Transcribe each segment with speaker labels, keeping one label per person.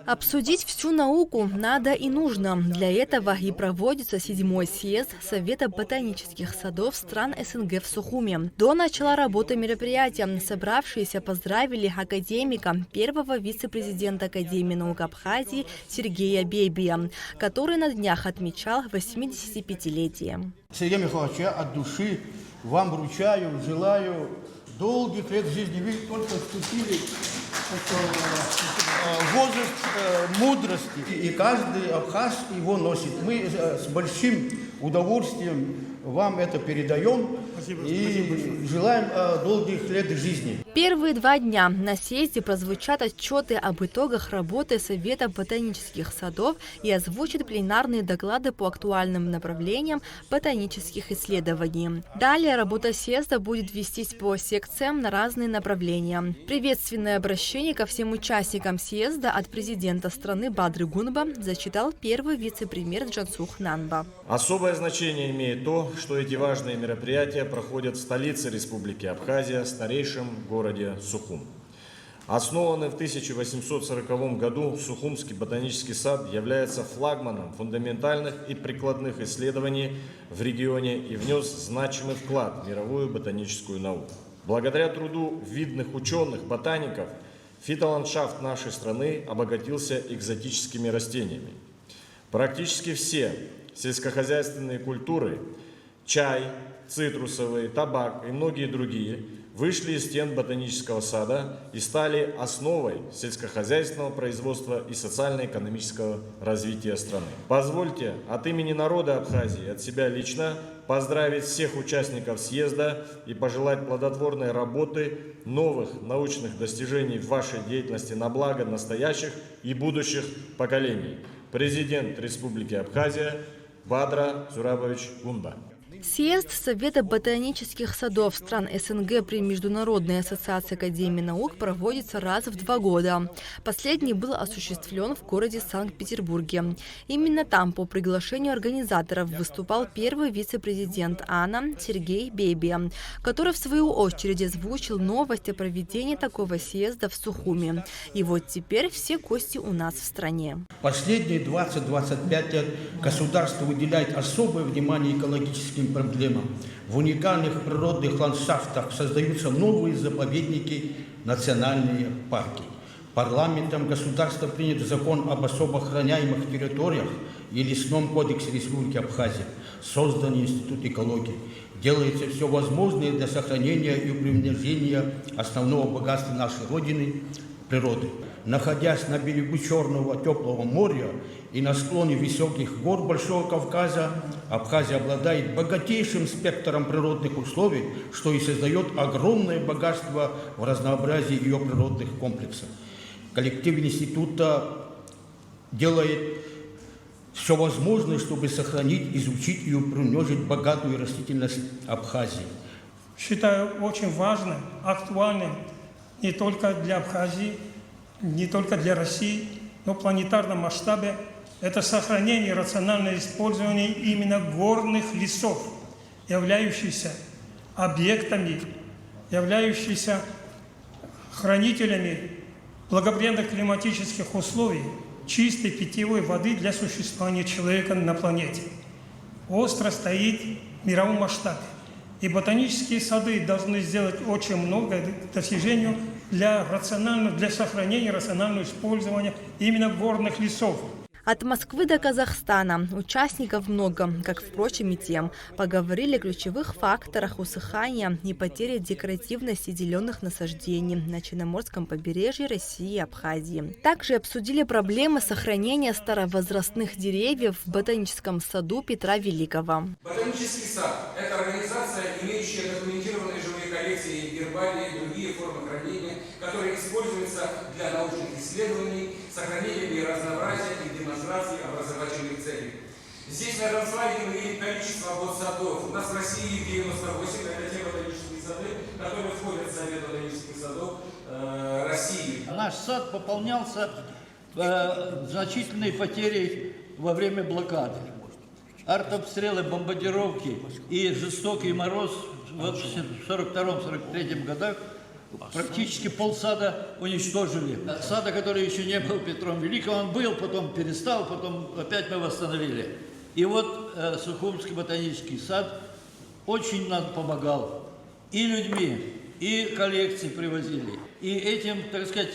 Speaker 1: Обсудить всю науку надо и нужно. Для этого и проводится 7-й съезд Совета ботанических садов стран СНГ в Сухуми. До начала работы мероприятия собравшиеся поздравили академика, первого вице-президента Академии наук Абхазии Сергея Бебия, который на днях отмечал 85-летие.
Speaker 2: Сергей Михайлович, я от души вам вручаю, желаю долгих лет жизни. Вы только вступили в возраст мудрости, и каждый абхаз его носит. Мы с большим удовольствием вам это передаем. И желаем долгих лет жизни.
Speaker 1: Первые 2 дня на съезде прозвучат отчеты об итогах работы Совета ботанических садов и озвучат пленарные доклады по актуальным направлениям ботанических исследований. Далее работа съезда будет вестись по секциям на разные направления. Приветственное обращение ко всем участникам съезда от президента страны Бадры Гунба зачитал первый вице-премьер Джансух Нанба.
Speaker 3: Особое значение имеет то, что эти важные мероприятия проходят в столице Республики Абхазия, старейшем городе Сухум. Основанный в 1840 году Сухумский ботанический сад является флагманом фундаментальных и прикладных исследований в регионе и внес значимый вклад в мировую ботаническую науку. Благодаря труду видных ученых-ботаников фитоландшафт нашей страны обогатился экзотическими растениями. Практически все сельскохозяйственные культуры – чай, цитрусовые, табак и многие другие вышли из стен ботанического сада и стали основой сельскохозяйственного производства и социально-экономического развития страны. Позвольте от имени народа Абхазии, от себя лично, поздравить всех участников съезда и пожелать плодотворной работы, новых научных достижений в вашей деятельности на благо настоящих и будущих поколений. Президент Республики Абхазия Бадра Зурабович Гунба.
Speaker 1: Съезд Совета ботанических садов стран СНГ при Международной ассоциации Академии наук проводится раз в 2 года. Последний был осуществлен в городе Санкт-Петербурге. Именно там по приглашению организаторов выступал первый вице-президент АНА Сергей Бебия, который в свою очередь озвучил новость о проведении такого съезда в Сухуми. И вот теперь все гости у нас в стране.
Speaker 2: Последние 20-25 лет государство уделяет особое внимание экологическим проблемам. В уникальных природных ландшафтах создаются новые заповедники, национальные парки. Парламентом государства принят закон об особо охраняемых территориях и лесном кодексе Республики Абхазия. Создан Институт экологии. Делается все возможное для сохранения и приумножения основного богатства нашей Родины – природы. Находясь на берегу Черного теплого моря и на склоне высоких гор Большого Кавказа, Абхазия обладает богатейшим спектром природных условий, что и создает огромное богатство в разнообразии ее природных комплексов. Коллектив института делает все возможное, чтобы сохранить, изучить и приумножить богатую растительность Абхазии.
Speaker 4: Считаю очень важным, актуальным не только для Абхазии, не только для России, но в планетарном масштабе это сохранение и рациональное использование именно горных лесов, являющихся объектами, являющихся хранителями благоприятных климатических условий, чистой питьевой воды для существования человека на планете. Остро стоит в мировом масштабе. И ботанические сады должны сделать очень много к достижению для сохранения рационального использования именно горных лесов.
Speaker 1: От Москвы до Казахстана участников много, как, впрочем, и тем. Поговорили о ключевых факторах усыхания и потери декоративности зеленых насаждений на Черноморском побережье России и Абхазии. Также обсудили проблемы сохранения старовозрастных деревьев в ботаническом саду Петра Великого.
Speaker 5: Ботанический сад – это организация, имеющая документированные живые коллекции, гербарии и другие формы хранения, которые используются для научных исследований, сохранения биоразнообразия и демонстрации образовательных целей. Здесь на этом слайде мы видим количество садов. У нас в России 98, это те ботанические сады, которые входят в Совет ботанических садов России.
Speaker 6: Наш сад пополнялся значительной потерей во время блокады. Артобстрелы, бомбардировки и жестокий мороз в 1942-1943 годах Практически полсада уничтожили. Сада, который еще не был Петром Великим, он был, потом перестал, потом опять мы восстановили. И вот Сухумский ботанический сад очень нам помогал. И людьми, и коллекции привозили. И этим, так сказать,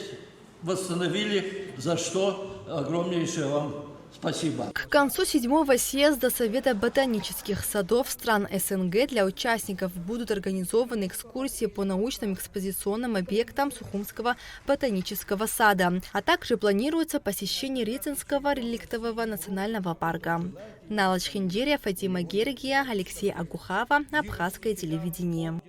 Speaker 6: восстановили, за что огромнейшее вам спасибо.
Speaker 1: К концу 7-го съезда Совета ботанических садов стран СНГ для участников будут организованы экскурсии по научным экспозиционным объектам Сухумского ботанического сада, а также планируется посещение Рицинского реликтового национального парка. Налач Хинджерия, Фатима Гергия, Алексей Агухава, Абхазское телевидение.